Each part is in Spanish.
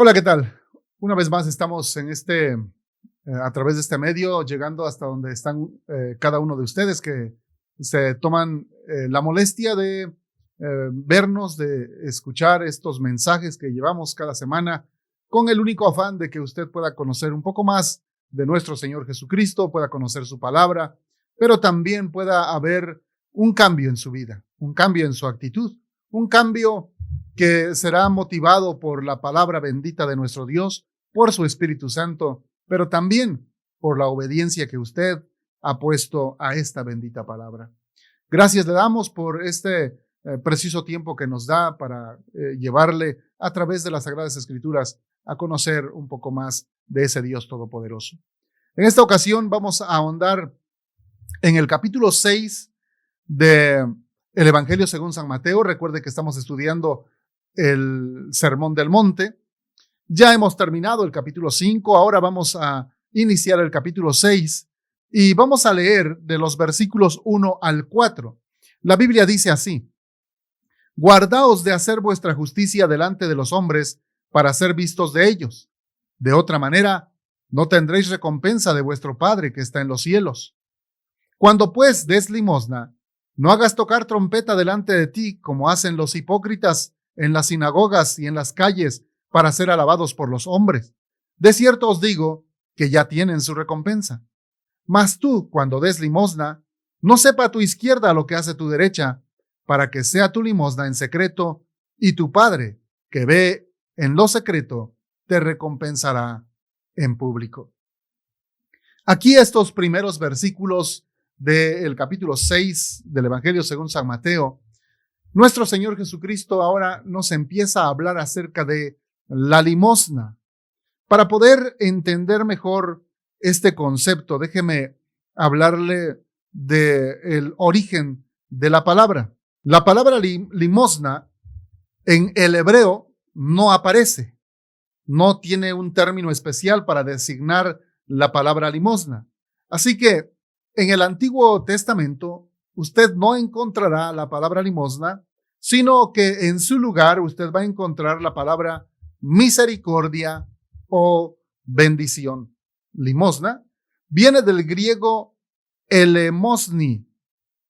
Hola, ¿qué tal? Una vez más estamos a través de este medio, llegando hasta donde están cada uno de ustedes que se toman la molestia de vernos, de escuchar estos mensajes que llevamos cada semana con el único afán de que usted pueda conocer un poco más de nuestro Señor Jesucristo, pueda conocer su palabra, pero también pueda haber un cambio en su vida, un cambio en su actitud, un cambio que será motivado por la palabra bendita de nuestro Dios, por su Espíritu Santo, pero también por la obediencia que usted ha puesto a esta bendita palabra. Gracias le damos por este preciso tiempo que nos da para llevarle a través de las Sagradas Escrituras a conocer un poco más de ese Dios todopoderoso. En esta ocasión vamos a ahondar en el capítulo 6 del Evangelio según San Mateo. Recuerde que estamos estudiando el Sermón del Monte. Ya hemos terminado el capítulo 5, ahora vamos a iniciar el capítulo 6 y vamos a leer de los versículos 1 al 4. La Biblia dice así: guardaos de hacer vuestra justicia delante de los hombres para ser vistos de ellos. De otra manera, no tendréis recompensa de vuestro Padre que está en los cielos. Cuando pues des limosna, no hagas tocar trompeta delante de ti como hacen los hipócritas en las sinagogas y en las calles para ser alabados por los hombres. De cierto os digo que ya tienen su recompensa. Mas tú, cuando des limosna, no sepa tu izquierda lo que hace tu derecha, para que sea tu limosna en secreto, y tu Padre, que ve en lo secreto, te recompensará en público. Aquí estos primeros versículos del capítulo 6 del Evangelio según San Mateo, nuestro Señor Jesucristo ahora nos empieza a hablar acerca de la limosna. Para poder entender mejor este concepto, déjeme hablarle del origen de la palabra. La palabra limosna en el hebreo no aparece, no tiene un término especial para designar la palabra limosna. Así que en el Antiguo Testamento usted no encontrará la palabra limosna, sino que en su lugar usted va a encontrar la palabra misericordia o bendición. Limosna viene del griego elemosni,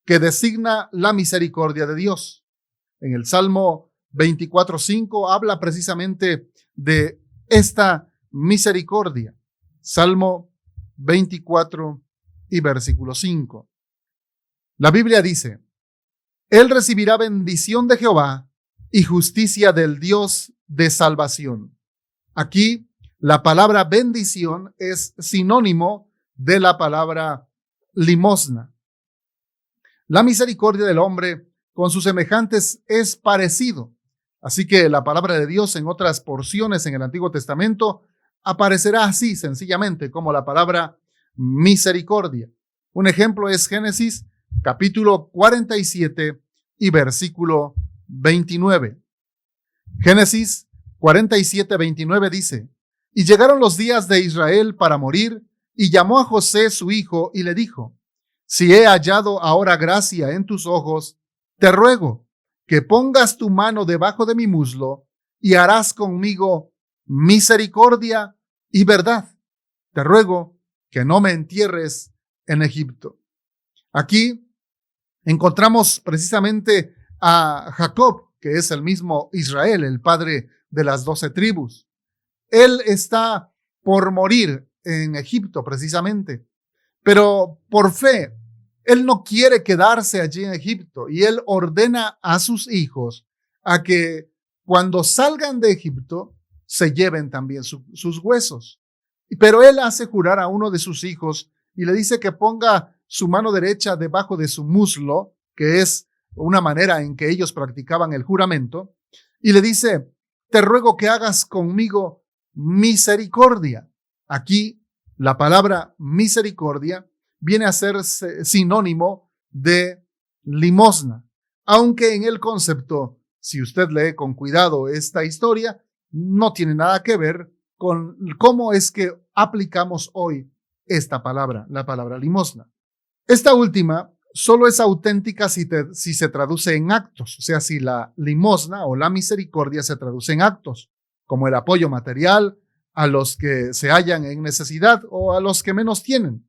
que designa la misericordia de Dios. En el Salmo 24:5 habla precisamente de esta misericordia. Salmo 24 y versículo 5. La Biblia dice: Él recibirá bendición de Jehová y justicia del Dios de salvación. Aquí la palabra bendición es sinónimo de la palabra limosna. La misericordia del hombre con sus semejantes es parecido. Así que la palabra de Dios en otras porciones en el Antiguo Testamento aparecerá así sencillamente como la palabra misericordia. Un ejemplo es Génesis capítulo 47 y versículo 29. Génesis 47, 29 dice: Y llegaron los días de Israel para morir, y llamó a José su hijo y le dijo: Si he hallado ahora gracia en tus ojos, te ruego que pongas tu mano debajo de mi muslo y harás conmigo misericordia y verdad. Te ruego que no me entierres en Egipto. Aquí encontramos precisamente a Jacob, que es el mismo Israel, el padre de las 12 tribus. Él está por morir en Egipto precisamente, pero por fe, él no quiere quedarse allí en Egipto y él ordena a sus hijos a que cuando salgan de Egipto se lleven también sus huesos. Pero él hace jurar a uno de sus hijos y le dice que ponga su mano derecha debajo de su muslo, que es una manera en que ellos practicaban el juramento, y le dice: te ruego que hagas conmigo misericordia. Aquí la palabra misericordia viene a ser sinónimo de limosna, aunque en el concepto, si usted lee con cuidado esta historia, no tiene nada que ver con cómo es que aplicamos hoy esta palabra, la palabra limosna. Esta última solo es auténtica si se traduce en actos, o sea, si la limosna o la misericordia se traduce en actos. como el apoyo material a los que se hallan en necesidad o a los que menos tienen.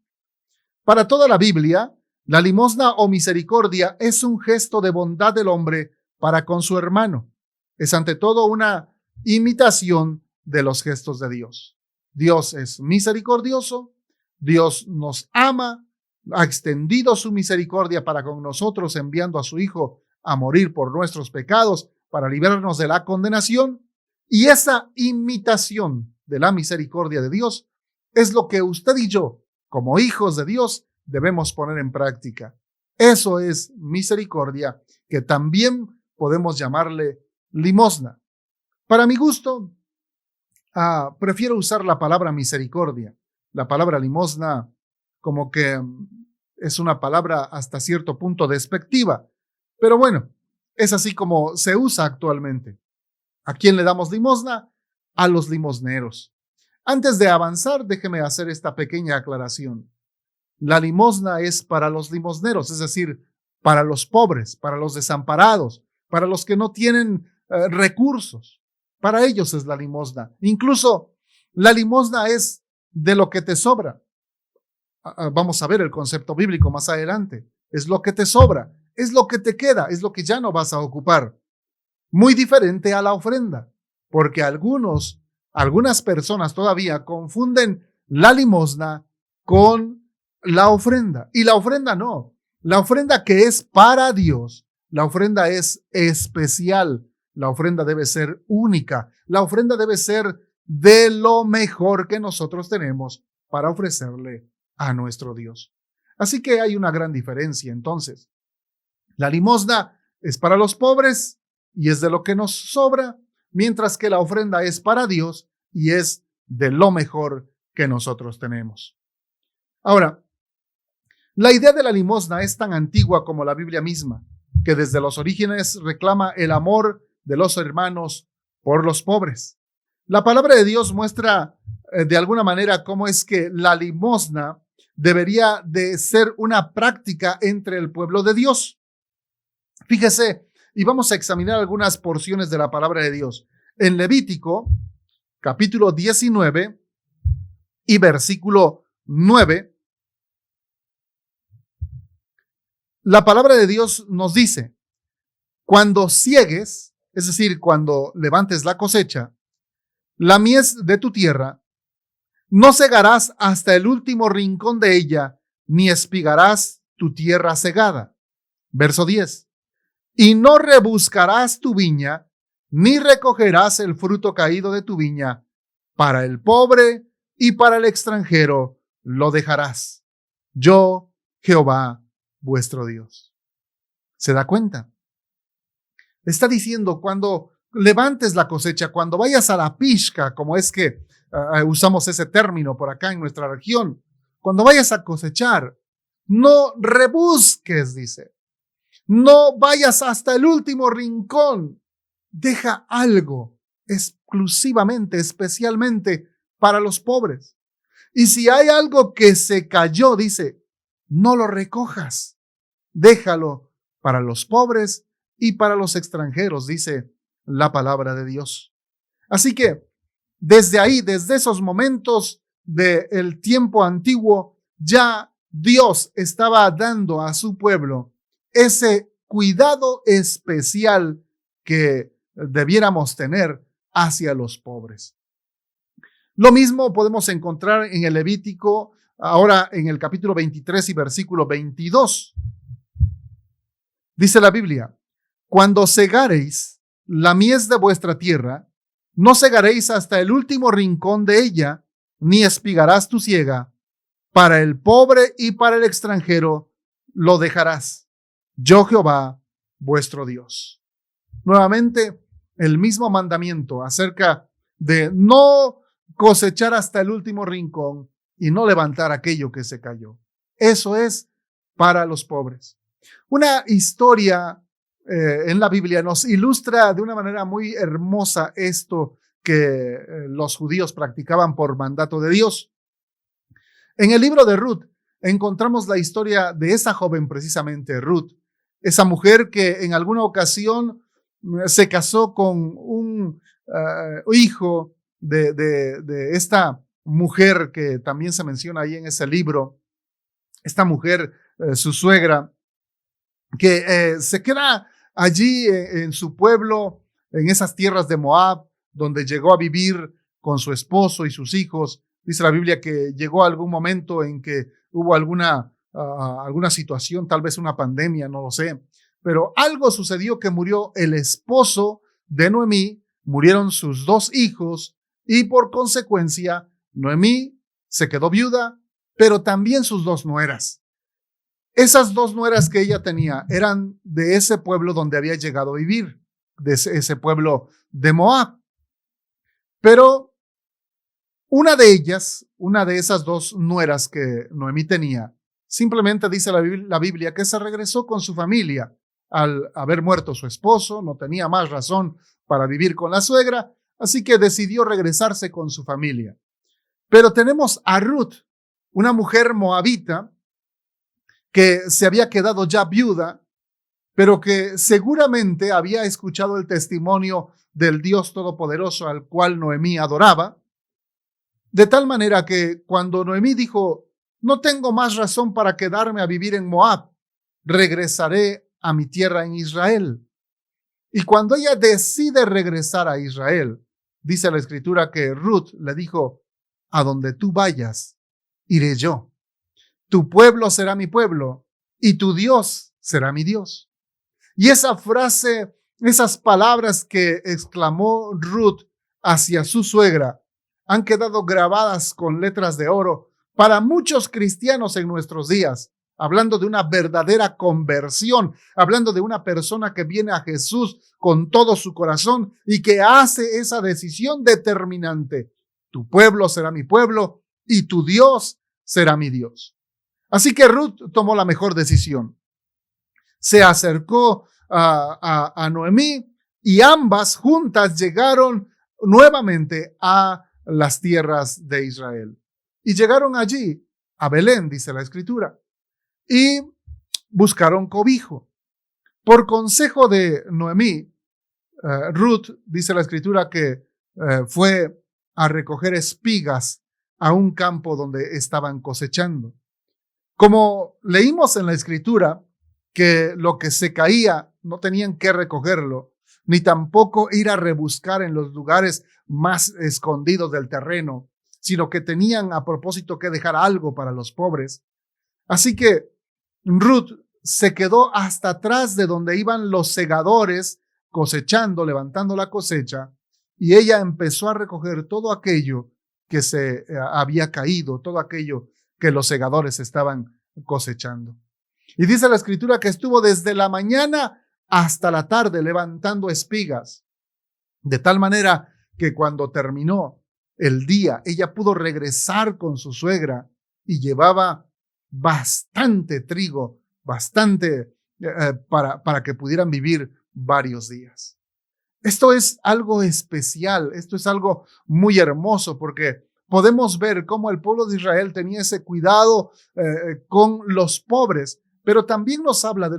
Para toda la Biblia, la limosna o misericordia es un gesto de bondad del hombre para con su hermano. Es ante todo una imitación de los gestos de Dios. Dios es misericordioso, Dios nos ama, ha extendido su misericordia para con nosotros, enviando a su Hijo a morir por nuestros pecados para librarnos de la condenación. Y esa imitación de la misericordia de Dios es lo que usted y yo, como hijos de Dios, debemos poner en práctica. Eso es misericordia, que también podemos llamarle limosna. Para mi gusto, prefiero usar la palabra misericordia. La palabra limosna como que es una palabra hasta cierto punto despectiva, pero bueno, es así como se usa actualmente. ¿A quién le damos limosna? A los limosneros. Antes de avanzar, déjeme hacer esta pequeña aclaración. La limosna es para los limosneros, es decir, para los pobres, para los desamparados, para los que no tienen recursos. Para ellos es la limosna. Incluso la limosna es de lo que te sobra. Vamos a ver el concepto bíblico más adelante. Es lo que te sobra, es lo que te queda, es lo que ya no vas a ocupar. Muy diferente a la ofrenda, porque algunas personas todavía confunden la limosna con la ofrenda. Y la ofrenda no. La ofrenda que es para Dios, la ofrenda es especial. La ofrenda debe ser única. La ofrenda debe ser de lo mejor que nosotros tenemos para ofrecerle a nuestro Dios. Así que hay una gran diferencia entonces. La limosna es para los pobres y es de lo que nos sobra, mientras que la ofrenda es para Dios y es de lo mejor que nosotros tenemos. Ahora, la idea de la limosna es tan antigua como la Biblia misma, que desde los orígenes reclama el amor de los hermanos por los pobres. La palabra de Dios muestra de alguna manera cómo es que la limosna debería de ser una práctica entre el pueblo de Dios. Fíjese, y vamos a examinar algunas porciones de la palabra de Dios. En Levítico, capítulo 19 y versículo 9, la palabra de Dios nos dice: cuando ciegues, es decir, cuando levantes la cosecha, la mies de tu tierra, no cegarás hasta el último rincón de ella, ni espigarás tu tierra cegada. Verso 10. Y no rebuscarás tu viña, ni recogerás el fruto caído de tu viña. Para el pobre y para el extranjero lo dejarás. Yo, Jehová, vuestro Dios. ¿Se da cuenta? Está diciendo, cuando levantes la cosecha, cuando vayas a la pishka, como es que usamos ese término por acá en nuestra región, cuando vayas a cosechar, no rebusques, dice. No vayas hasta el último rincón. Deja algo exclusivamente, especialmente para los pobres. Y si hay algo que se cayó, dice, no lo recojas. Déjalo para los pobres y para los extranjeros, dice la palabra de Dios. Así que desde ahí, desde esos momentos del tiempo antiguo, ya Dios estaba dando a su pueblo ese cuidado especial que debiéramos tener hacia los pobres. Lo mismo podemos encontrar en el Levítico, ahora en el capítulo 23 y versículo 22. Dice la Biblia: cuando segareis la mies de vuestra tierra, no segaréis hasta el último rincón de ella, ni espigarás tu siega. Para el pobre y para el extranjero lo dejarás. Yo, Jehová, vuestro Dios. Nuevamente, el mismo mandamiento acerca de no cosechar hasta el último rincón y no levantar aquello que se cayó. Eso es para los pobres. Una historia en la Biblia nos ilustra de una manera muy hermosa esto que los judíos practicaban por mandato de Dios. En el libro de Ruth encontramos la historia de esa joven, precisamente Ruth, esa mujer que en alguna ocasión se casó con un hijo de esta mujer que también se menciona ahí en ese libro, esta mujer, su suegra, que se queda allí en su pueblo, en esas tierras de Moab, donde llegó a vivir con su esposo y sus hijos. Dice la Biblia que llegó algún momento en que hubo alguna situación, tal vez una pandemia, no lo sé, pero algo sucedió que murió el esposo de Noemí, murieron sus 2 hijos y por consecuencia Noemí se quedó viuda, pero también sus 2 nueras. Esas 2 nueras que ella tenía eran de ese pueblo donde había llegado a vivir, de ese pueblo de Moab. Pero una de ellas, una de esas 2 nueras que Noemí tenía, simplemente dice la Biblia que se regresó con su familia al haber muerto su esposo, no tenía más razón para vivir con la suegra, así que decidió regresarse con su familia. Pero tenemos a Ruth, una mujer moabita, que se había quedado ya viuda, pero que seguramente había escuchado el testimonio del Dios Todopoderoso al cual Noemí adoraba, de tal manera que cuando Noemí dijo, no tengo más razón para quedarme a vivir en Moab, regresaré a mi tierra en Israel. Y cuando ella decide regresar a Israel, dice la Escritura que Ruth le dijo, a donde tú vayas, iré yo. Tu pueblo será mi pueblo y tu Dios será mi Dios. Y esa frase, esas palabras que exclamó Ruth hacia su suegra, han quedado grabadas con letras de oro para muchos cristianos en nuestros días, hablando de una verdadera conversión, hablando de una persona que viene a Jesús con todo su corazón y que hace esa decisión determinante. Tu pueblo será mi pueblo y tu Dios será mi Dios. Así que Ruth tomó la mejor decisión. Se acercó a Noemí y ambas juntas llegaron nuevamente a las tierras de Israel. Y llegaron allí, a Belén, dice la Escritura, y buscaron cobijo. Por consejo de Noemí, Ruth, dice la Escritura, que fue a recoger espigas a un campo donde estaban cosechando. Como leímos en la Escritura, que lo que se caía no tenían que recogerlo, ni tampoco ir a rebuscar en los lugares más escondidos del terreno, sino que tenían a propósito que dejar algo para los pobres. Así que Ruth se quedó hasta atrás de donde iban los segadores cosechando, levantando la cosecha, y ella empezó a recoger todo aquello que se había caído, todo aquello que los segadores estaban cosechando. Y dice la Escritura que estuvo desde la mañana hasta la tarde levantando espigas, de tal manera que cuando terminó el día, ella pudo regresar con su suegra y llevaba bastante trigo, bastante para que pudieran vivir varios días. Esto es algo especial, esto es algo muy hermoso porque podemos ver cómo el pueblo de Israel tenía ese cuidado con los pobres, pero también nos habla de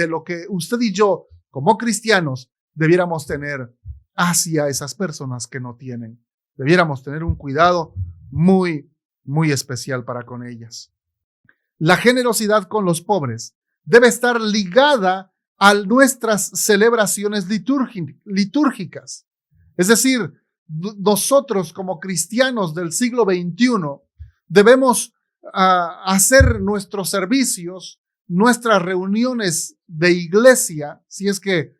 lo que usted y yo, como cristianos, debiéramos tener hacia esas personas que no tienen. Debiéramos tener un cuidado muy, muy especial para con ellas. La generosidad con los pobres debe estar ligada a nuestras celebraciones litúrgicas. Es decir, nosotros como cristianos del siglo XXI debemos hacer nuestros servicios, nuestras reuniones de iglesia, si es que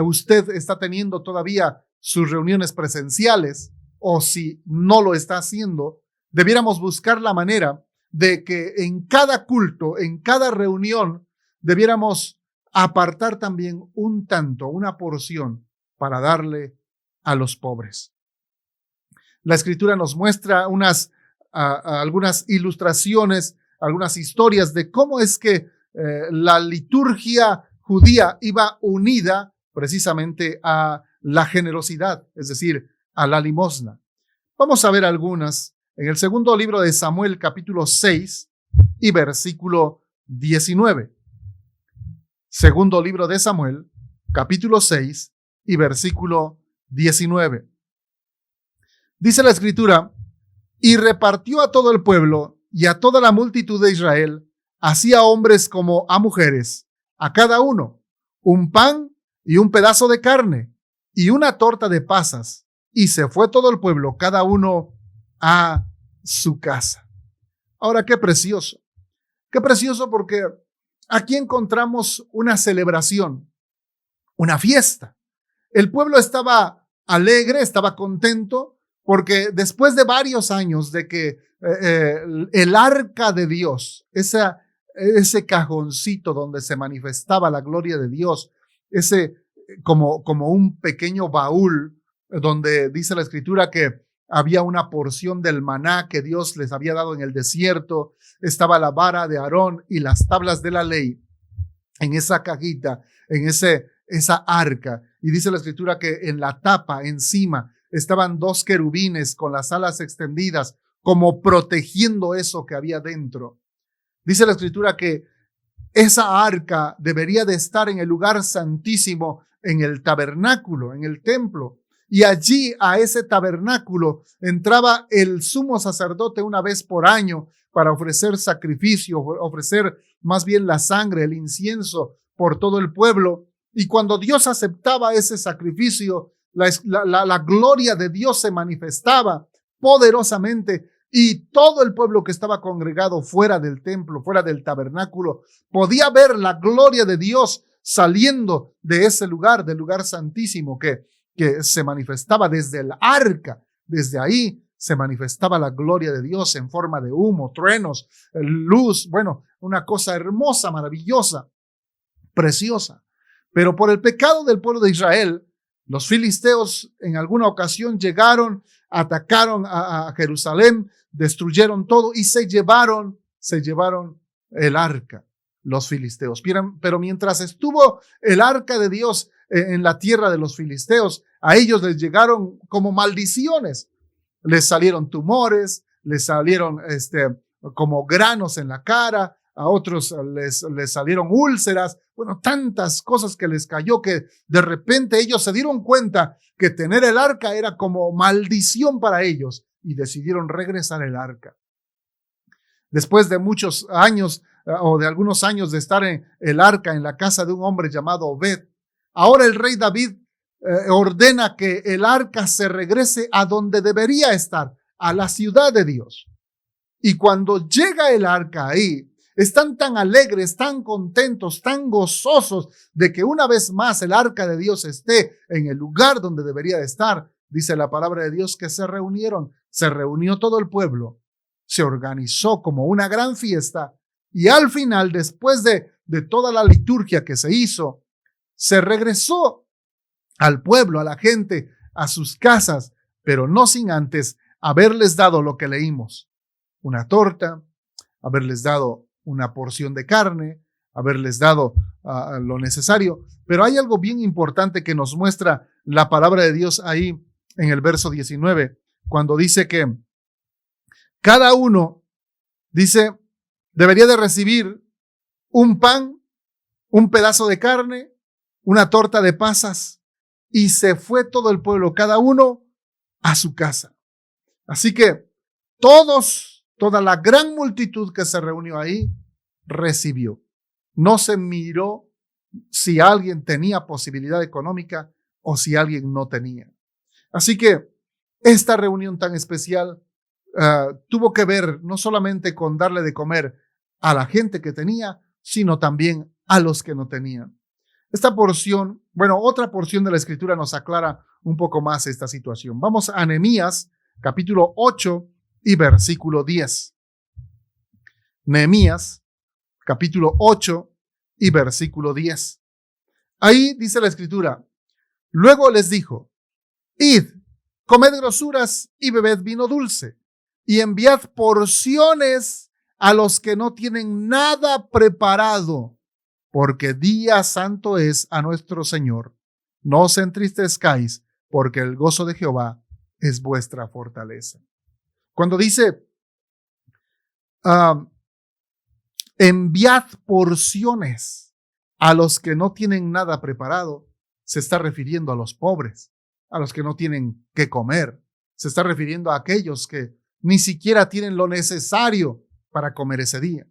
usted está teniendo todavía sus reuniones presenciales o si no lo está haciendo, debiéramos buscar la manera de que en cada culto, en cada reunión, debiéramos apartar también un tanto, una porción para darle a los pobres. La Escritura nos muestra algunas ilustraciones, algunas historias de cómo es que la liturgia judía iba unida precisamente a la generosidad, es decir, a la limosna. Vamos a ver algunas en el segundo libro de Samuel, capítulo 6 y versículo 19. Segundo libro de Samuel, capítulo 6 y versículo 19. Dice la Escritura, y repartió a todo el pueblo y a toda la multitud de Israel, así a hombres como a mujeres, a cada uno, un pan y un pedazo de carne y una torta de pasas, y se fue todo el pueblo, cada uno a su casa. Ahora, qué precioso porque aquí encontramos una celebración, una fiesta. El pueblo estaba alegre, estaba contento, porque después de varios años de que el arca de Dios, ese cajoncito donde se manifestaba la gloria de Dios, ese como un pequeño baúl donde dice la Escritura que había una porción del maná que Dios les había dado en el desierto, estaba la vara de Aarón y las tablas de la ley en esa cajita, en esa arca. Y dice la Escritura que en la tapa, encima, estaban 2 querubines con las alas extendidas, como protegiendo eso que había dentro. Dice la Escritura que esa arca debería de estar en el lugar santísimo, en el tabernáculo, en el templo. Y allí a ese tabernáculo entraba el sumo sacerdote una vez por año para ofrecer sacrificio, ofrecer más bien la sangre, el incienso por todo el pueblo. Y cuando Dios aceptaba ese sacrificio, la gloria de Dios se manifestaba poderosamente y todo el pueblo que estaba congregado fuera del templo, fuera del tabernáculo, podía ver la gloria de Dios saliendo de ese lugar, del lugar santísimo que se manifestaba desde el arca. Desde ahí se manifestaba la gloria de Dios en forma de humo, truenos, luz, bueno, una cosa hermosa, maravillosa, preciosa. Pero por el pecado del pueblo de Israel, los filisteos en alguna ocasión llegaron, atacaron a Jerusalén, destruyeron todo y se llevaron el arca, los filisteos. Pero mientras estuvo el arca de Dios en la tierra de los filisteos, a ellos les llegaron como maldiciones. Les salieron tumores, les salieron como granos en la cara, a otros les salieron úlceras, bueno, tantas cosas que les cayó que de repente ellos se dieron cuenta que tener el arca era como maldición para ellos y decidieron regresar el arca. Después de muchos años o de algunos años de estar en el arca en la casa de un hombre llamado Obed, ahora el rey David ordena que el arca se regrese a donde debería estar, a la ciudad de Dios. Y cuando llega el arca ahí, están tan alegres, tan contentos, tan gozosos de que una vez más el arca de Dios esté en el lugar donde debería de estar. Dice la palabra de Dios que se reunió todo el pueblo, se organizó como una gran fiesta y al final, después de toda la liturgia que se hizo, se regresó al pueblo, a la gente, a sus casas, pero no sin antes haberles dado lo que leímos, una torta, haberles dado una porción de carne, haberles dado lo necesario. Pero hay algo bien importante que nos muestra la palabra de Dios ahí en el verso 19, cuando dice que cada uno, dice, debería de recibir un pan, un pedazo de carne, una torta de pasas, y se fue todo el pueblo, cada uno a su casa. Así que toda la gran multitud que se reunió ahí, recibió. No se miró si alguien tenía posibilidad económica o si alguien no tenía. Así que esta reunión tan especial tuvo que ver no solamente con darle de comer a la gente que tenía, sino también a los que no tenían. Esta porción, otra porción de la Escritura nos aclara un poco más esta situación. Vamos a Nehemías, capítulo 8 y versículo 10. Nehemías, capítulo 8 y versículo 10. Ahí dice la Escritura, luego les dijo, id, comed grosuras y bebed vino dulce, y enviad porciones a los que no tienen nada preparado, porque día santo es a nuestro Señor. No os entristezcáis, porque el gozo de Jehová es vuestra fortaleza. Cuando dice, enviad porciones a los que no tienen nada preparado, se está refiriendo a los pobres, a los que no tienen qué comer. Se está refiriendo a aquellos que ni siquiera tienen lo necesario para comer ese día.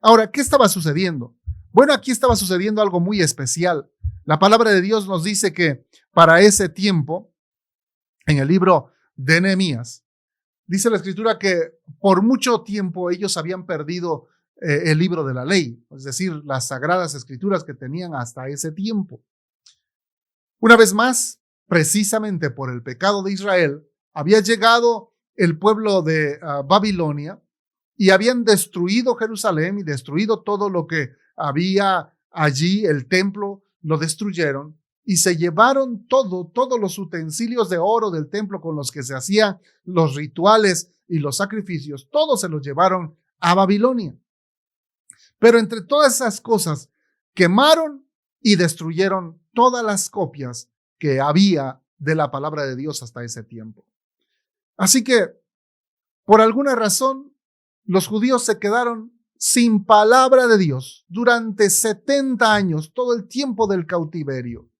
Ahora, ¿qué estaba sucediendo? Bueno, aquí estaba sucediendo algo muy especial. La palabra de Dios nos dice que para ese tiempo, en el libro de Nehemías, dice la Escritura que por mucho tiempo ellos habían perdido el libro de la ley, es decir, las sagradas Escrituras que tenían hasta ese tiempo. Una vez más, precisamente por el pecado de Israel, había llegado el pueblo de Babilonia y habían destruido Jerusalén y destruido todo lo que había allí, el templo, lo destruyeron y se llevaron todos los utensilios de oro del templo con los que se hacían los rituales y los sacrificios, todos se los llevaron a Babilonia. Pero entre todas esas cosas, quemaron y destruyeron todas las copias que había de la palabra de Dios hasta ese tiempo. Así que, por alguna razón, los judíos se quedaron sin palabra de Dios durante 70 años, todo el tiempo del cautiverio.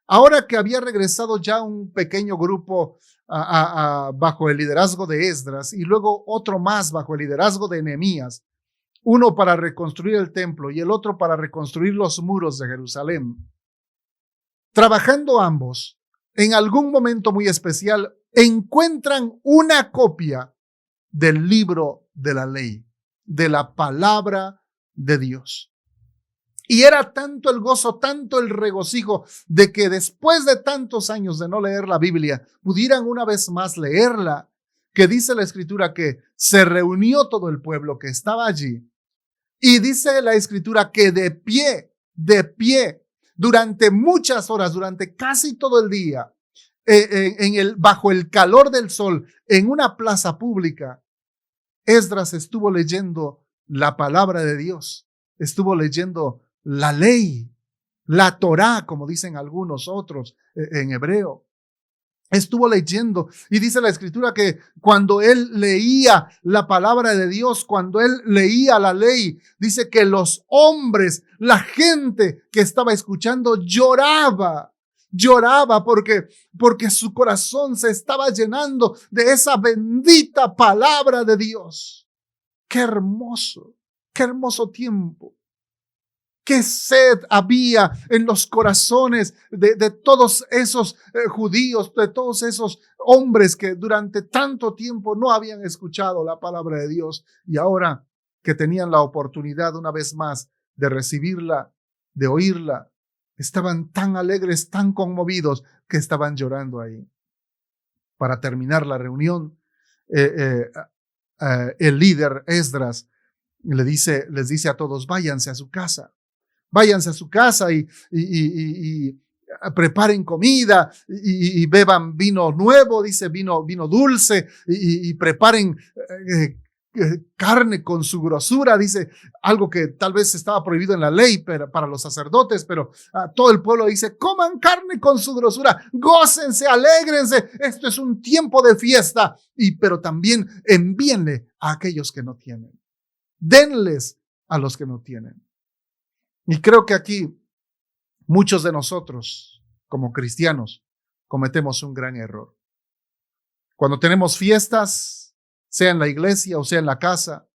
Ahora que había regresado ya un pequeño grupo bajo el liderazgo de Esdras y luego otro más bajo el liderazgo de Nehemías, uno para reconstruir el templo y el otro para reconstruir los muros de Jerusalén. Trabajando ambos, en algún momento muy especial, encuentran una copia del libro de la ley, de la palabra de Dios. Y era tanto el gozo, tanto el regocijo de que después de tantos años de no leer la Biblia, pudieran una vez más leerla, que dice la Escritura que se reunió todo el pueblo que estaba allí. Y dice la Escritura que de pie, durante muchas horas, durante casi todo el día, bajo el calor del sol, en una plaza pública, Esdras estuvo leyendo la palabra de Dios, estuvo leyendo la ley, la Torá, como dicen algunos otros en hebreo. Estuvo leyendo y dice la Escritura que cuando él leía la palabra de Dios, cuando él leía la ley, dice que los hombres, la gente que estaba escuchando lloraba porque su corazón se estaba llenando de esa bendita palabra de Dios. Qué hermoso tiempo. Qué sed había en los corazones de todos esos judíos, de todos esos hombres que durante tanto tiempo no habían escuchado la palabra de Dios y ahora que tenían la oportunidad una vez más de recibirla, de oírla, estaban tan alegres, tan conmovidos que estaban llorando ahí. Para terminar la reunión, el líder Esdras les dice a todos, váyanse a su casa y preparen comida y beban vino nuevo, dice vino dulce y preparen carne con su grosura, dice algo que tal vez estaba prohibido en la ley para los sacerdotes, pero todo el pueblo dice, coman carne con su grosura, gócense, alégrense, esto es un tiempo de fiesta, pero también envíenle a aquellos que no tienen, denles a los que no tienen. Y creo que aquí muchos de nosotros, como cristianos, cometemos un gran error. Cuando tenemos fiestas, sea en la iglesia o sea en la casa,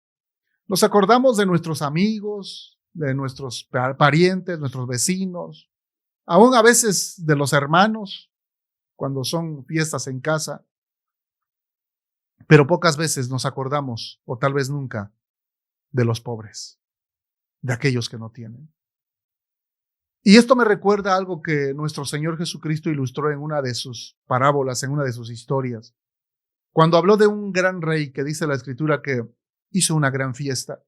nos acordamos de nuestros amigos, de nuestros parientes, nuestros vecinos, aún a veces de los hermanos, cuando son fiestas en casa, pero pocas veces nos acordamos, o tal vez nunca, de los pobres, de aquellos que no tienen. Y esto me recuerda algo que nuestro Señor Jesucristo ilustró en una de sus parábolas, en una de sus historias, cuando habló de un gran rey que dice la Escritura que hizo una gran fiesta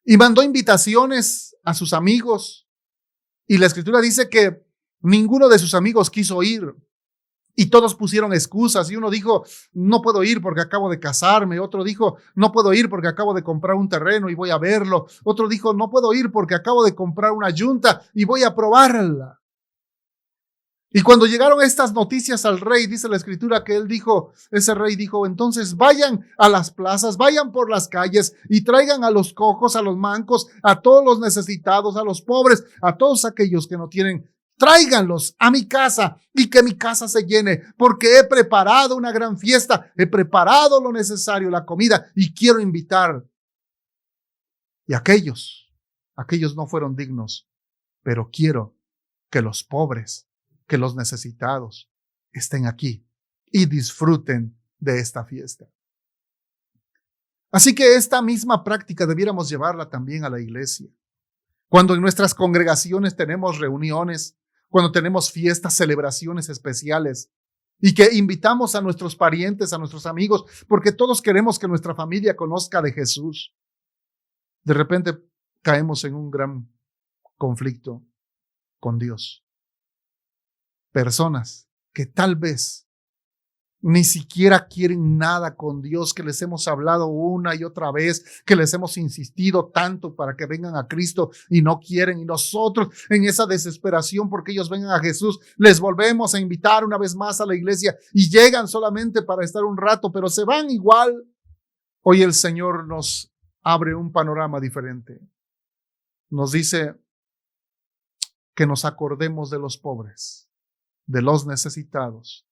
y mandó invitaciones a sus amigos, y la Escritura dice que ninguno de sus amigos quiso ir y todos pusieron excusas, y uno dijo, no puedo ir porque acabo de casarme, otro dijo, no puedo ir porque acabo de comprar un terreno y voy a verlo, otro dijo, no puedo ir porque acabo de comprar una yunta y voy a probarla. Y cuando llegaron estas noticias al rey, dice la Escritura que ese rey dijo, entonces vayan a las plazas, vayan por las calles y traigan a los cojos, a los mancos, a todos los necesitados, a los pobres, a todos aquellos que no tienen tráiganlos a mi casa y que mi casa se llene, porque he preparado una gran fiesta, he preparado lo necesario, la comida, y quiero invitar. Y aquellos no fueron dignos, pero quiero que los pobres, que los necesitados estén aquí y disfruten de esta fiesta. Así que esta misma práctica debiéramos llevarla también a la iglesia. Cuando en nuestras congregaciones tenemos reuniones, cuando tenemos fiestas, celebraciones especiales y que invitamos a nuestros parientes, a nuestros amigos, porque todos queremos que nuestra familia conozca de Jesús. De repente caemos en un gran conflicto con Dios. Personas que tal vez ni siquiera quieren nada con Dios, que les hemos hablado una y otra vez, que les hemos insistido tanto para que vengan a Cristo y no quieren. Y nosotros en esa desesperación porque ellos vengan a Jesús, les volvemos a invitar una vez más a la iglesia y llegan solamente para estar un rato, pero se van igual. Hoy el Señor nos abre un panorama diferente. Nos dice que nos acordemos de los pobres, de los necesitados,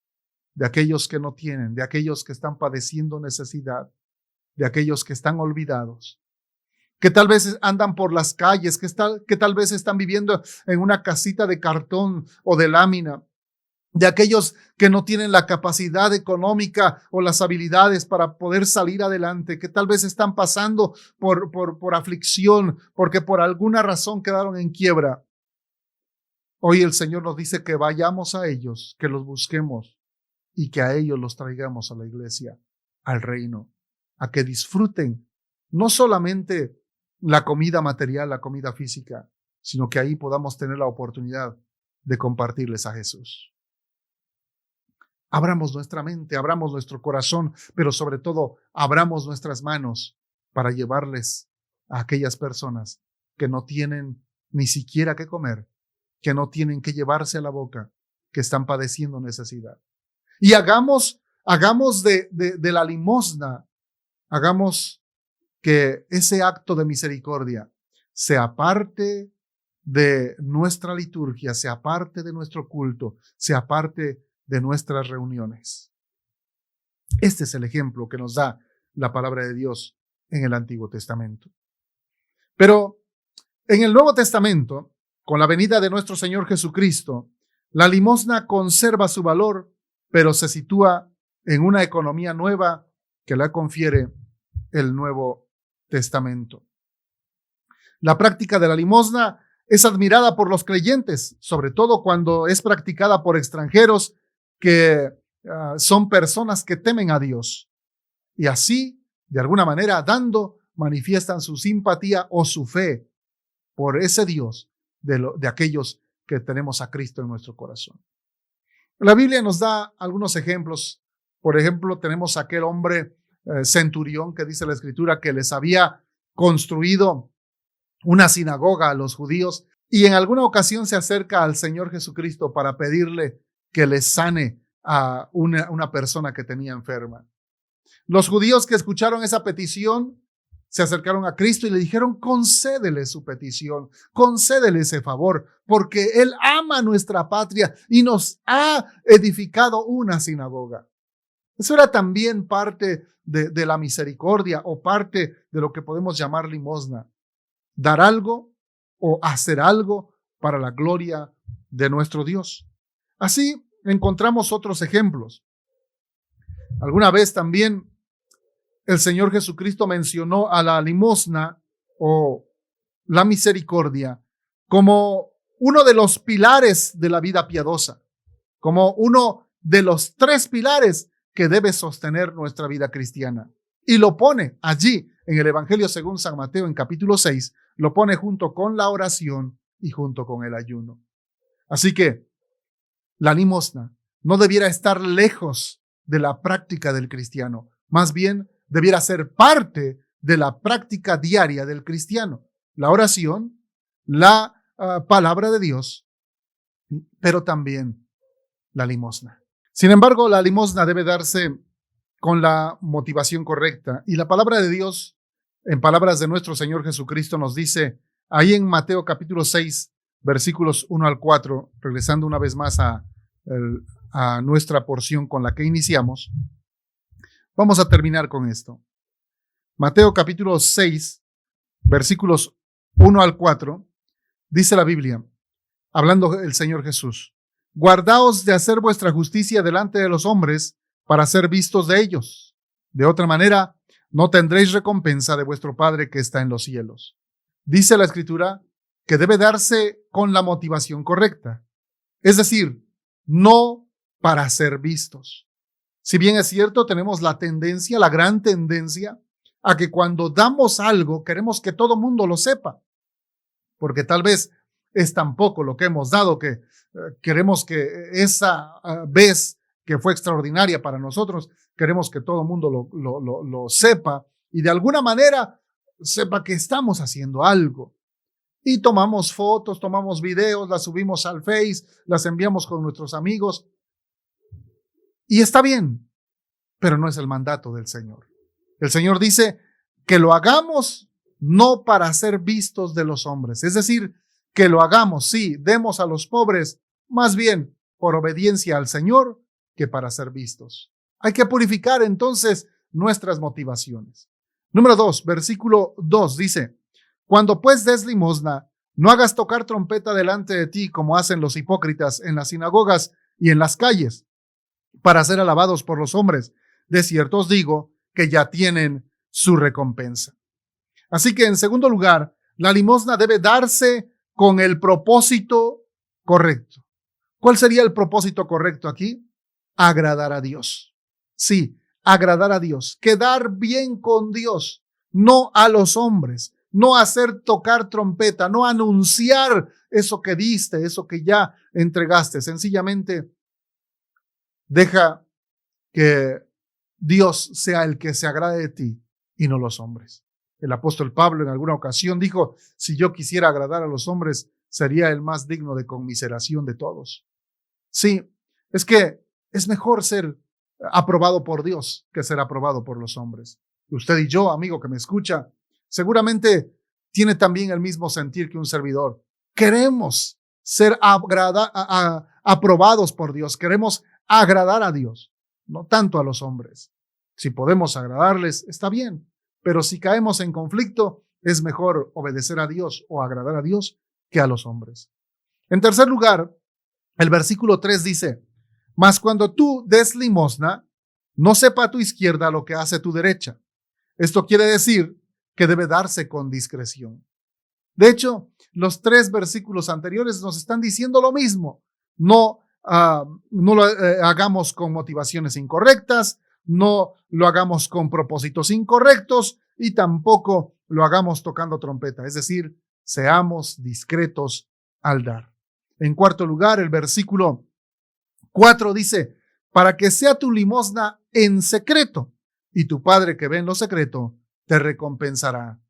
de aquellos que no tienen, de aquellos que están padeciendo necesidad, de aquellos que están olvidados, que tal vez andan por las calles, que tal vez están viviendo en una casita de cartón o de lámina, de aquellos que no tienen la capacidad económica o las habilidades para poder salir adelante, que tal vez están pasando por aflicción, porque por alguna razón quedaron en quiebra. Hoy el Señor nos dice que vayamos a ellos, que los busquemos y que a ellos los traigamos a la iglesia, al reino, a que disfruten no solamente la comida material, la comida física, sino que ahí podamos tener la oportunidad de compartirles a Jesús. Abramos nuestra mente, abramos nuestro corazón, pero sobre todo abramos nuestras manos para llevarles a aquellas personas que no tienen ni siquiera qué comer, que no tienen que llevarse a la boca, que están padeciendo necesidad. Y hagamos de la limosna, hagamos que ese acto de misericordia sea parte de nuestra liturgia, sea parte de nuestro culto, sea parte de nuestras reuniones. Este es el ejemplo que nos da la palabra de Dios en el Antiguo Testamento. Pero en el Nuevo Testamento, con la venida de nuestro Señor Jesucristo, la limosna conserva su valor, pero se sitúa en una economía nueva que la confiere el Nuevo Testamento. La práctica de la limosna es admirada por los creyentes, sobre todo cuando es practicada por extranjeros que son personas que temen a Dios. Y así, de alguna manera, dando, manifiestan su simpatía o su fe por ese Dios de aquellos que tenemos a Cristo en nuestro corazón. La Biblia nos da algunos ejemplos. Por ejemplo, tenemos aquel hombre centurión que dice la Escritura que les había construido una sinagoga a los judíos y en alguna ocasión se acerca al Señor Jesucristo para pedirle que le sane a una persona que tenía enferma. Los judíos que escucharon esa petición se acercaron a Cristo y le dijeron: concédele su petición, concédele ese favor, porque Él ama nuestra patria y nos ha edificado una sinagoga. Eso era también parte de la misericordia o parte de lo que podemos llamar limosna. Dar algo o hacer algo para la gloria de nuestro Dios. Así encontramos otros ejemplos. Alguna vez también el Señor Jesucristo mencionó a la limosna o la misericordia como uno de los pilares de la vida piadosa, como uno de los 3 pilares que debe sostener nuestra vida cristiana. Y lo pone allí en el Evangelio según San Mateo en capítulo 6, lo pone junto con la oración y junto con el ayuno. Así que la limosna no debiera estar lejos de la práctica del cristiano, más bien debiera ser parte de la práctica diaria del cristiano. La oración, la palabra de Dios, pero también la limosna. Sin embargo, la limosna debe darse con la motivación correcta. Y la palabra de Dios, en palabras de nuestro Señor Jesucristo, nos dice ahí en Mateo capítulo 6, versículos 1 al 4, regresando una vez más a nuestra porción con la que iniciamos, vamos a terminar con esto. Mateo capítulo 6, versículos 1 al 4, dice la Biblia, hablando el Señor Jesús: guardaos de hacer vuestra justicia delante de los hombres para ser vistos de ellos. De otra manera, no tendréis recompensa de vuestro Padre que está en los cielos. Dice la Escritura que debe darse con la motivación correcta, es decir, no para ser vistos. Si bien es cierto, tenemos la tendencia, la gran tendencia, a que cuando damos algo queremos que todo mundo lo sepa, porque tal vez es tan poco lo que hemos dado que queremos que esa vez que fue extraordinaria para nosotros, queremos que todo el mundo lo sepa y de alguna manera sepa que estamos haciendo algo. Y tomamos fotos, tomamos videos, las subimos al Face, las enviamos con nuestros amigos. Y está bien, pero no es el mandato del Señor. El Señor dice que lo hagamos no para ser vistos de los hombres. Es decir, que lo hagamos, sí, demos a los pobres, más bien por obediencia al Señor que para ser vistos. Hay que purificar entonces nuestras motivaciones. Número 2, versículo 2 dice: cuando pues des limosna, no hagas tocar trompeta delante de ti como hacen los hipócritas en las sinagogas y en las calles, para ser alabados por los hombres. De cierto os digo que ya tienen su recompensa. Así que, en segundo lugar, la limosna debe darse con el propósito correcto. ¿Cuál sería el propósito correcto aquí? Agradar a Dios. Sí, agradar a Dios. Quedar bien con Dios, no a los hombres. No hacer tocar trompeta, no anunciar eso que diste, eso que ya entregaste. Sencillamente, deja que Dios sea el que se agrade de ti y no los hombres. El apóstol Pablo en alguna ocasión dijo: si yo quisiera agradar a los hombres, sería el más digno de conmiseración de todos. Sí, es que es mejor ser aprobado por Dios que ser aprobado por los hombres. Usted y yo, amigo que me escucha, seguramente tiene también el mismo sentir que un servidor. Queremos ser aprobados por Dios, queremos agradar a Dios, no tanto a los hombres. Si podemos agradarles, está bien, pero si caemos en conflicto, es mejor obedecer a Dios o agradar a Dios que a los hombres. En tercer lugar, el versículo 3 dice: mas cuando tú des limosna, no sepa a tu izquierda lo que hace tu derecha. Esto quiere decir que debe darse con discreción. De hecho, los 3 versículos anteriores nos están diciendo lo mismo. No lo hagamos con motivaciones incorrectas, no lo hagamos con propósitos incorrectos y tampoco lo hagamos tocando trompeta. Es decir, seamos discretos al dar. En cuarto lugar, el versículo 4 dice: para que sea tu limosna en secreto, y tu Padre que ve en lo secreto te recompensará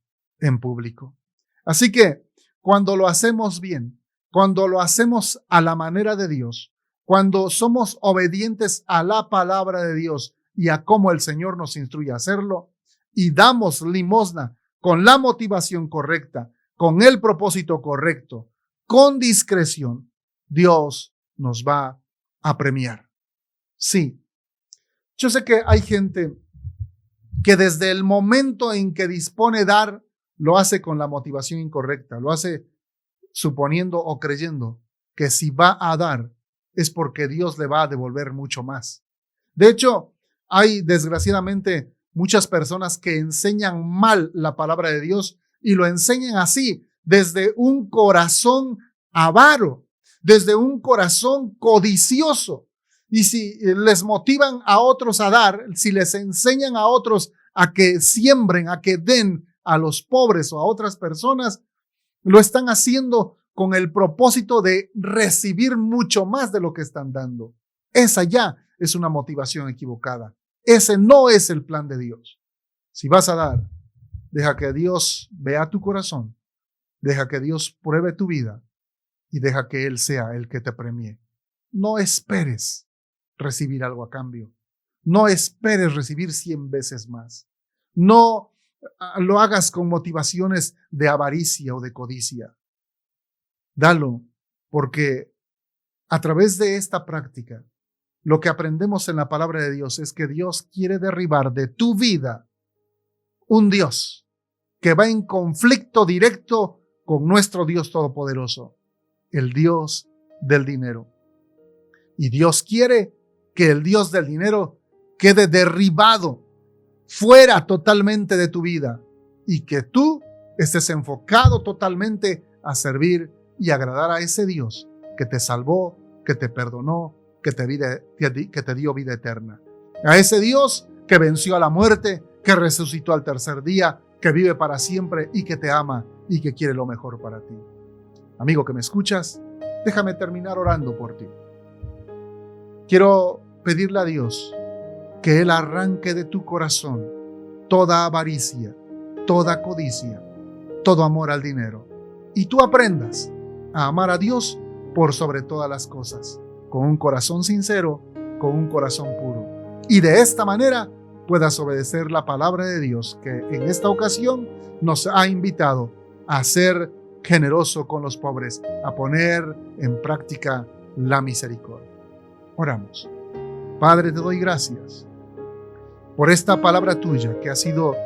en público. Así que cuando lo hacemos bien, cuando lo hacemos a la manera de Dios, cuando somos obedientes a la palabra de Dios y a cómo el Señor nos instruye a hacerlo, y damos limosna con la motivación correcta, con el propósito correcto, con discreción, Dios nos va a premiar. Sí, yo sé que hay gente que desde el momento en que dispone dar, lo hace con la motivación incorrecta, lo hace suponiendo o creyendo que si va a dar es porque Dios le va a devolver mucho más. De hecho, hay desgraciadamente muchas personas que enseñan mal la palabra de Dios y lo enseñan así, desde un corazón avaro, desde un corazón codicioso. Y si les motivan a otros a dar, si les enseñan a otros a que siembren, a que den a los pobres o a otras personas, lo están haciendo con el propósito de recibir mucho más de lo que están dando. Esa ya es una motivación equivocada. Ese no es el plan de Dios. Si vas a dar, deja que Dios vea tu corazón, deja que Dios pruebe tu vida y deja que Él sea el que te premie. No esperes recibir algo a cambio. No esperes recibir 100 veces más. No lo hagas con motivaciones de avaricia o de codicia. Dalo, porque a través de esta práctica, lo que aprendemos en la palabra de Dios es que Dios quiere derribar de tu vida un Dios que va en conflicto directo con nuestro Dios Todopoderoso, el Dios del dinero. Y Dios quiere que el Dios del dinero quede derribado, fuera totalmente de tu vida, y que tú estés enfocado totalmente a servir y agradar a ese Dios que te salvó, que te perdonó, que te dio vida eterna. A ese Dios que venció a la muerte, que resucitó al tercer día, que vive para siempre y que te ama y que quiere lo mejor para ti. Amigo que me escuchas, déjame terminar orando por ti. Quiero pedirle a Dios que Él arranque de tu corazón toda avaricia, toda codicia, todo amor al dinero, y tú aprendas a amar a Dios por sobre todas las cosas, con un corazón sincero, con un corazón puro. Y de esta manera puedas obedecer la palabra de Dios, que en esta ocasión nos ha invitado a ser generoso con los pobres, a poner en práctica la misericordia. Oramos. Padre, te doy gracias por esta palabra tuya que ha sido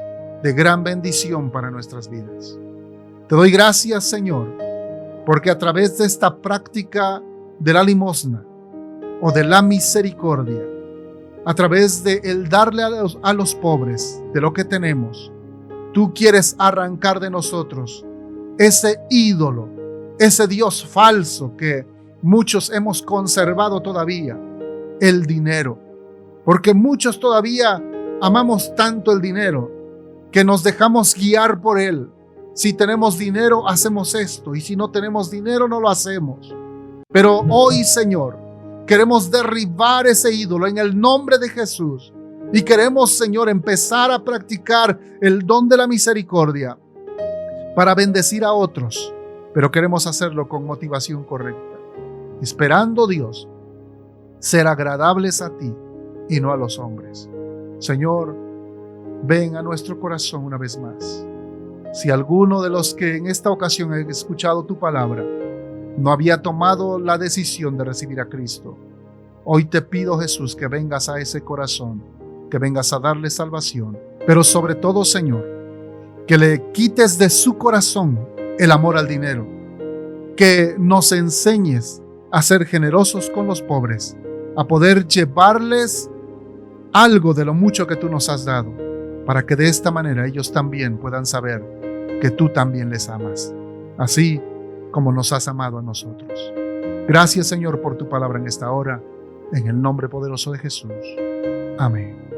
de gran bendición para nuestras vidas. Te doy gracias, Señor, porque a través de esta práctica de la limosna o de la misericordia, a través de el darle a los pobres de lo que tenemos, tú quieres arrancar de nosotros ese ídolo, ese Dios falso que muchos hemos conservado todavía, el dinero. Porque muchos todavía amamos tanto el dinero que nos dejamos guiar por él. Si tenemos dinero, hacemos esto, y si no tenemos dinero, no lo hacemos. Pero hoy, Señor, queremos derribar ese ídolo en el nombre de Jesús. Y queremos, Señor, empezar a practicar el don de la misericordia para bendecir a otros. Pero queremos hacerlo con motivación correcta, esperando, Dios, ser agradables a ti y no a los hombres. Señor, ven a nuestro corazón una vez más. Si alguno de los que en esta ocasión han escuchado tu palabra no había tomado la decisión de recibir a Cristo, hoy te pido, Jesús, que vengas a ese corazón, que vengas a darle salvación, pero sobre todo, Señor, que le quites de su corazón el amor al dinero, que nos enseñes a ser generosos con los pobres, a poder llevarles algo de lo mucho que tú nos has dado, para que de esta manera ellos también puedan saber que tú también les amas, así como nos has amado a nosotros. Gracias, Señor, por tu palabra en esta hora, en el nombre poderoso de Jesús. Amén.